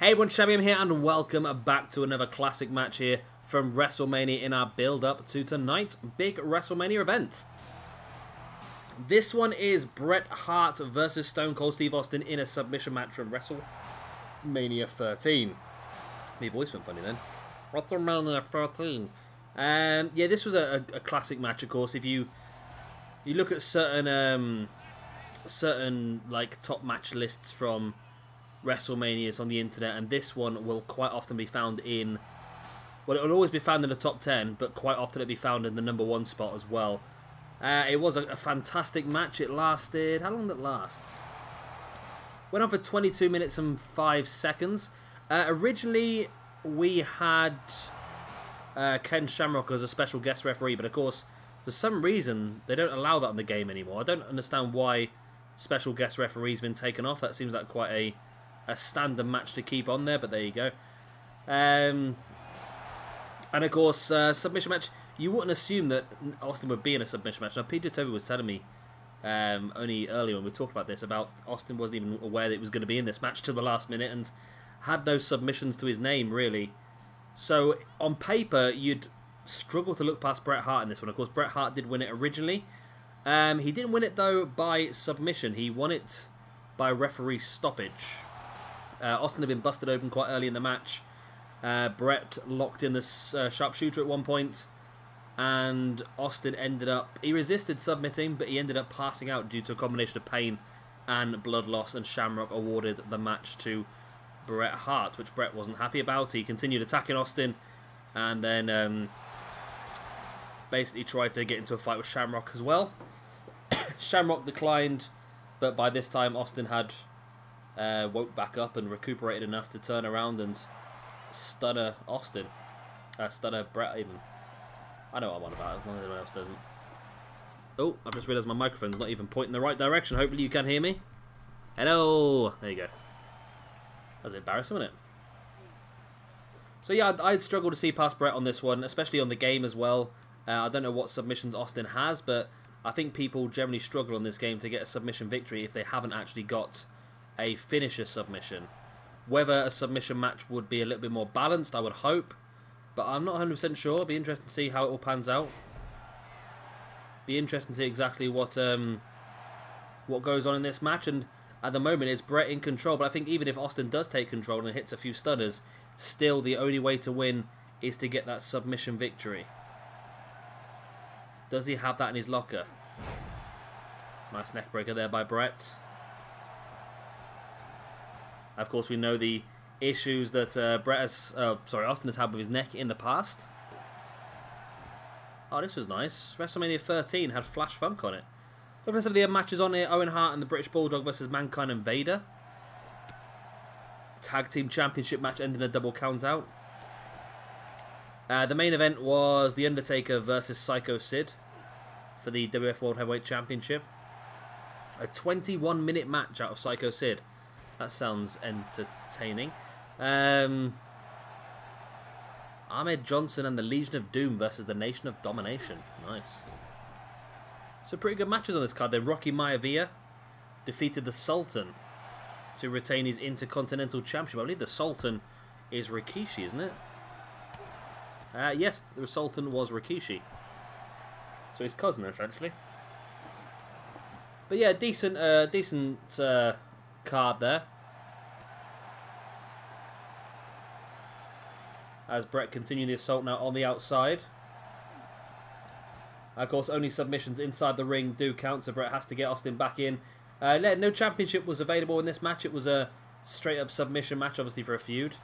Hey everyone, Shabby here and welcome back to another classic match here from WrestleMania in our build-up to tonight's big WrestleMania event. This one is Bret Hart versus Stone Cold Steve Austin in a submission match from WrestleMania 13. My voice went funny then. WrestleMania 13. Yeah, this was a classic match, of course. If you look at certain like top match lists from WrestleManias on the internet, and this one will quite often be found in, well, it will always be found in the top 10, but quite often it'll be found in the #1 spot as well. It was a fantastic match. It lasted, how long did it last? Went on for 22 minutes and 5 seconds. Originally we had Ken Shamrock as a special guest referee, but of course for some reason they don't allow that in the game anymore. I don't understand why special guest referee's been taken off. That seems like quite a standard match to keep on there, but there you go. And of course, submission match. You wouldn't assume that Austin would be in a submission match. Now, Peter Toby was telling me only earlier when we talked about this, about Austin wasn't even aware that it was going to be in this match till the last minute and had no submissions to his name, really. So, on paper, you'd struggle to look past Bret Hart in this one. Of course, Bret Hart did win it originally. He didn't win it, though, by submission. He won it by referee stoppage. Austin had been busted open quite early in the match. Bret locked in the sharpshooter at one point, and Austin ended up, he resisted submitting, but he ended up passing out due to a combination of pain and blood loss, and Shamrock awarded the match to Bret Hart, which Bret wasn't happy about. He continued attacking Austin, and then basically tried to get into a fight with Shamrock as well. Shamrock declined, but by this time Austin had woke back up and recuperated enough to turn around and stunner Austin. Stunner Bret even. I know what I'm on about, as long as anyone else doesn't. Oh, I've just realised my microphone's not even pointing the right direction. Hopefully you can hear me. Hello! There you go. That was a bit embarrassing, wasn't it? So yeah, I'd struggle to see past Bret on this one, especially on the game as well. I don't know what submissions Austin has, but I think people generally struggle on this game to get a submission victory if they haven't actually got a finisher submission. Whether a submission match would be a little bit more balanced, I would hope, but I'm not 100% sure. It'll be interesting to see how it all pans out. Be interesting to see exactly what goes on in this match, and at the moment it's Bret in control, but I think even if Austin does take control and hits a few stunners, still the only way to win is to get that submission victory. Does he have that in his locker? Nice neck breaker there by Bret. Of course, we know the issues that Austin has had with his neck in the past. Oh, this was nice. WrestleMania 13 had Flash Funk on it. Looking at some of the matches on here: Owen Hart and the British Bulldog versus Mankind and Vader. Tag Team Championship match ending a double count out. The main event was The Undertaker versus Psycho Sid for the WWF World Heavyweight Championship. A 21-minute match out of Psycho Sid. That sounds entertaining. Ahmed Johnson and the Legion of Doom versus the Nation of Domination. Nice. So pretty good matches on this card then. Rocky Maivia defeated the Sultan to retain his Intercontinental Championship. I believe the Sultan is Rikishi, isn't it? Yes, the Sultan was Rikishi. So his cousin, essentially. But yeah, decent card there. As Bret continued the assault now on the outside. Of course, only submissions inside the ring do count, so Bret has to get Austin back in. No championship was available in this match. It was a straight-up submission match, obviously, for a feud.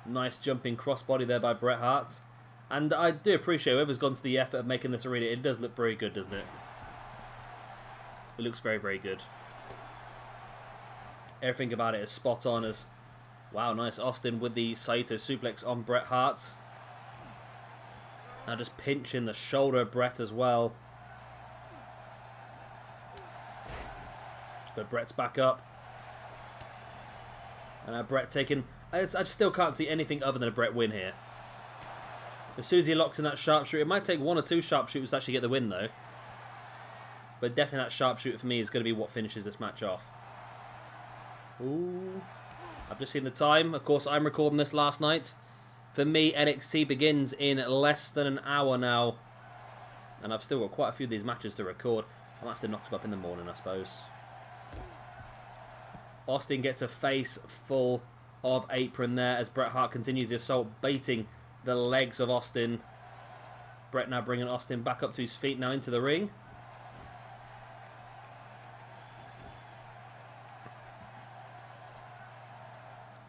Nice jumping crossbody there by Bret Hart. And I do appreciate whoever's gone to the effort of making this arena. It does look very good, doesn't it? It looks very, very good. Everything about it is spot on. As wow, nice. Austin with the Saito suplex on Bret Hart. Now just pinching the shoulder of Bret as well. But Bret's back up. And now Bret taking... I still can't see anything other than a Bret win here. As soon as he locks in that sharpshooter, it might take 1 or 2 sharpshooters to actually get the win though. But definitely that sharpshooter for me is going to be what finishes this match off. Ooh. I've just seen the time. Of course, I'm recording this last night. For me, NXT begins in less than an hour now. And I've still got quite a few of these matches to record. I'll have to knock them up in the morning, I suppose. Austin gets a face full of apron there as Bret Hart continues the assault, baiting the legs of Austin. Bret now bringing Austin back up to his feet now into the ring.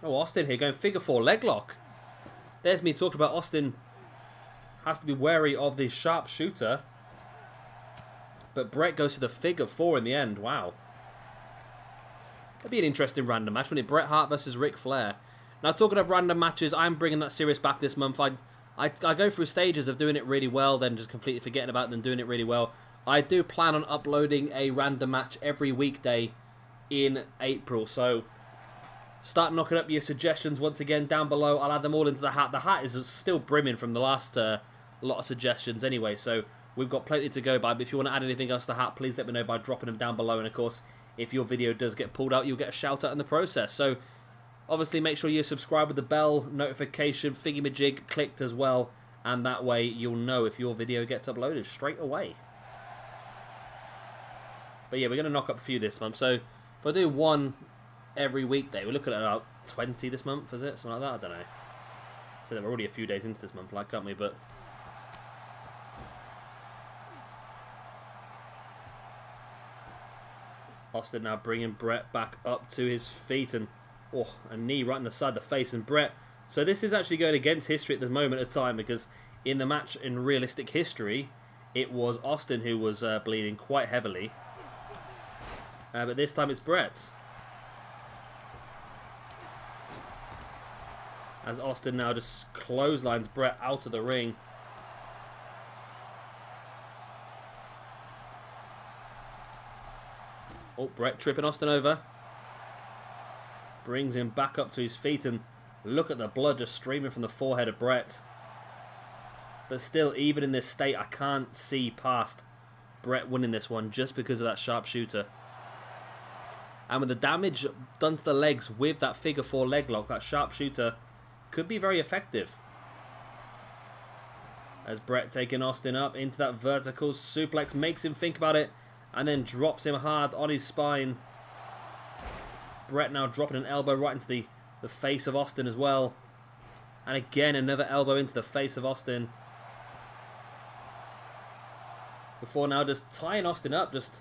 Oh, Austin here going figure four leg lock. There's me talking about Austin has to be wary of the sharpshooter. But Bret goes to the figure four in the end. Wow. That'd be an interesting random match, wouldn't it? Bret Hart versus Ric Flair. Now, talking of random matches, I'm bringing that series back this month. I go through stages of doing it really well, then just completely forgetting about it, then doing it really well. I do plan on uploading a random match every weekday in April. So, start knocking up your suggestions once again down below. I'll add them all into the hat. The hat is still brimming from the last lot of suggestions anyway. So, we've got plenty to go by. But if you want to add anything else to the hat, please let me know by dropping them down below. And, of course, if your video does get pulled out, you'll get a shout out in the process. So, obviously, make sure you subscribe with the bell notification thingy-majig clicked as well. And that way, you'll know if your video gets uploaded straight away. But yeah, we're going to knock up a few this month. So, if I do one every weekday, we're looking at about 20 this month, is it? Something like that? I don't know. So, we're already a few days into this month, like, aren't we? But Austin now bringing Bret back up to his feet, and oh, a knee right in the side of the face, and Bret. So this is actually going against history at the moment of time, because in the match in realistic history, it was Austin who was bleeding quite heavily. But this time it's Bret. As Austin now just clotheslines Bret out of the ring. Oh, Bret tripping Austin over. Brings him back up to his feet, and look at the blood just streaming from the forehead of Bret. But still, even in this state, I can't see past Bret winning this one just because of that sharpshooter. And with the damage done to the legs with that figure four leg lock, that sharpshooter could be very effective. As Bret taking Austin up into that vertical suplex, makes him think about it, and then drops him hard on his spine. Bret now dropping an elbow right into the face of Austin as well. And again, another elbow into the face of Austin. Before now just tying Austin up, just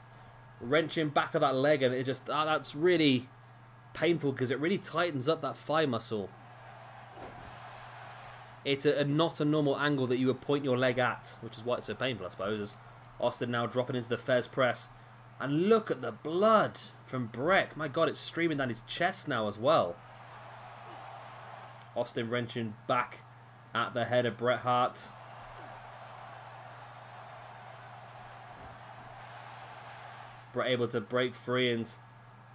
wrenching back of that leg. And it just, that's really painful because it really tightens up that thigh muscle. It's not a normal angle that you would point your leg at, which is why it's so painful, I suppose. As Austin now dropping into the Fez press. And look at the blood from Bret. My God, it's streaming down his chest now as well. Austin wrenching back at the head of Bret Hart. Bret able to break free, and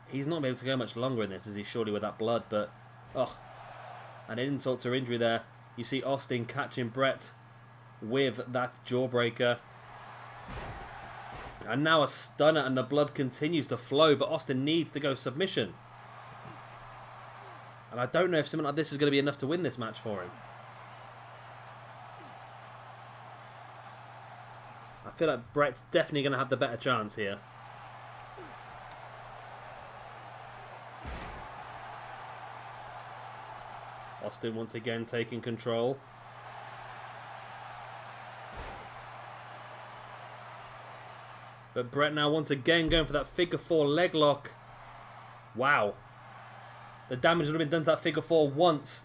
he's not able to go much longer in this, is he, surely, with that blood. But, oh, an insult to injury there. You see Austin catching Bret with that jawbreaker. And now a stunner, and the blood continues to flow, but Austin needs to go submission. And I don't know if something like this is going to be enough to win this match for him. I feel like Bret's definitely going to have the better chance here. Austin once again taking control. But Bret now once again going for that figure four leg lock. Wow. The damage would have been done to that figure four once.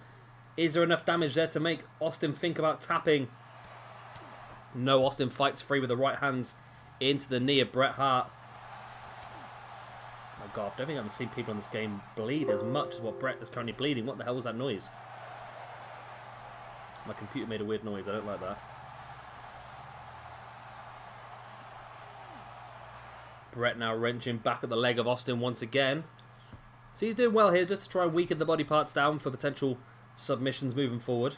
Is there enough damage there to make Austin think about tapping? No, Austin fights free with the right hands into the knee of Bret Hart. Oh my God, I don't think I've seen people in this game bleed as much as what Bret is currently bleeding. What the hell was that noise? My computer made a weird noise. I don't like that. Bret now wrenching back at the leg of Austin once again. So he's doing well here just to try and weaken the body parts down for potential submissions moving forward.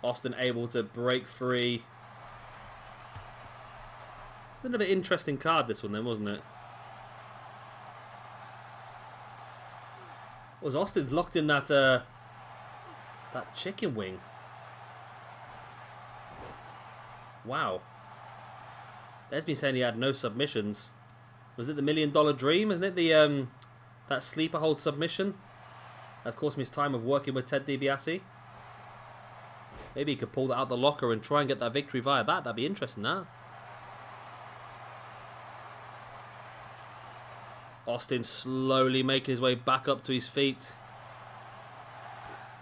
Austin able to break free. Another interesting card this one then, wasn't it? Was Austin's locked in that that chicken wing? Wow. There's been saying he had no submissions. Was it the $1 Million Dream? Isn't it the that sleeper hold submission? That cost me his time of working with Ted DiBiase. Maybe he could pull that out the locker and try and get that victory via that. That'd be interesting, huh? Austin slowly making his way back up to his feet.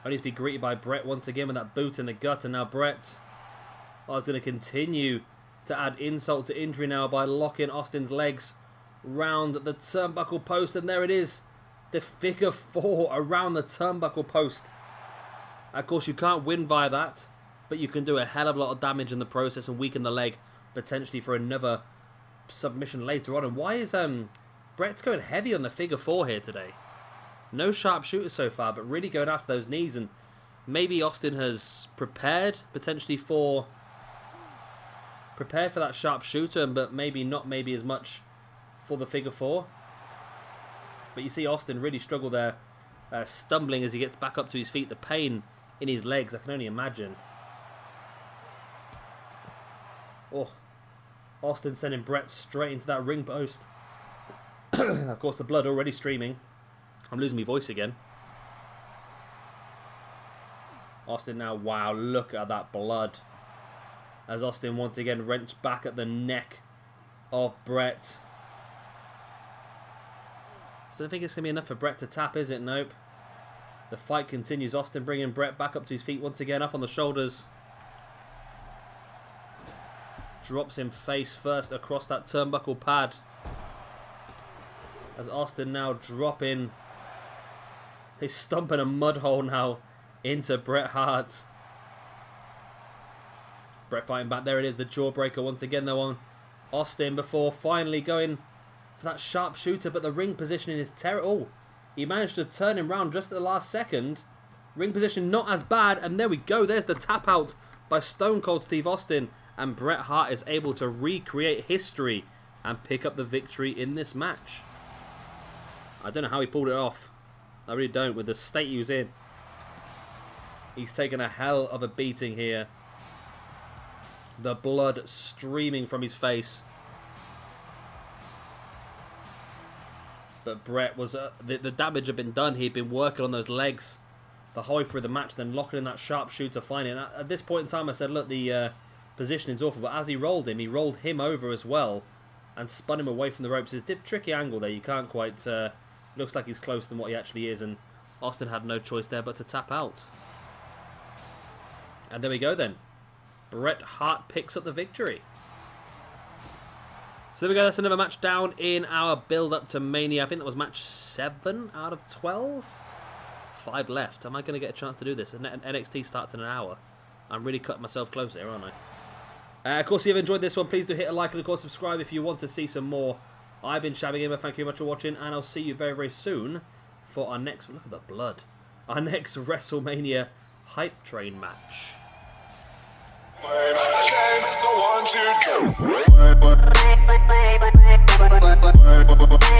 Only to be greeted by Bret once again with that boot in the gut. And now Bret is going to continue to add insult to injury now by locking Austin's legs round the turnbuckle post. And there it is. The figure 4 around the turnbuckle post. Of course, you can't win via that, but you can do a hell of a lot of damage in the process and weaken the leg potentially for another submission later on. And why is Bret's going heavy on the figure 4 here today? No sharpshooters so far, but really going after those knees. And maybe Austin has prepared potentially for that sharpshooter, but maybe not as much for the figure 4. But you see Austin really struggle there, stumbling as he gets back up to his feet. The pain in his legs, I can only imagine. Oh, Austin sending Bret straight into that ring post. Of course, the blood already streaming. I'm losing my voice again. Austin now, wow, look at that blood. As Austin once again wrenched back at the neck of Bret. So I don't think it's going to be enough for Bret to tap, is it? Nope. The fight continues. Austin bringing Bret back up to his feet once again, up on the shoulders. Drops him face first across that turnbuckle pad. As Austin now dropping his stump in a mud hole now into Bret Hart. Bret fighting back. There it is, the jawbreaker once again though on Austin before finally going for that sharpshooter, but the ring positioning is terrible. Oh, he managed to turn him round just at the last second. Ring position not as bad, and there we go. There's the tap out by Stone Cold Steve Austin, and Bret Hart is able to recreate history and pick up the victory in this match. I don't know how he pulled it off. I really don't, with the state he was in. He's taken a hell of a beating here. The blood streaming from his face. But Bret was... the damage had been done. He'd been working on those legs the whole way through the match, then locking in that sharpshooter finally. And at this point in time, I said, look, the positioning's awful. But as he rolled him over as well and spun him away from the ropes. It's a tricky angle there. You can't quite... looks like he's closer than what he actually is. And Austin had no choice there but to tap out. And there we go then. Bret Hart picks up the victory. So there we go, that's another match down in our build-up to Mania. I think that was match 7 out of 12. 5 left. Am I going to get a chance to do this? And NXT starts in an hour. I'm really cutting myself close here, aren't I? Of course, if you've enjoyed this one, please do hit a like and, of course, subscribe if you want to see some more. I've been Shabby Gamer. Thank you very much for watching, and I'll see you very, very soon for our next... Look at the blood. Our next WrestleMania Hype Train match. The ones you do.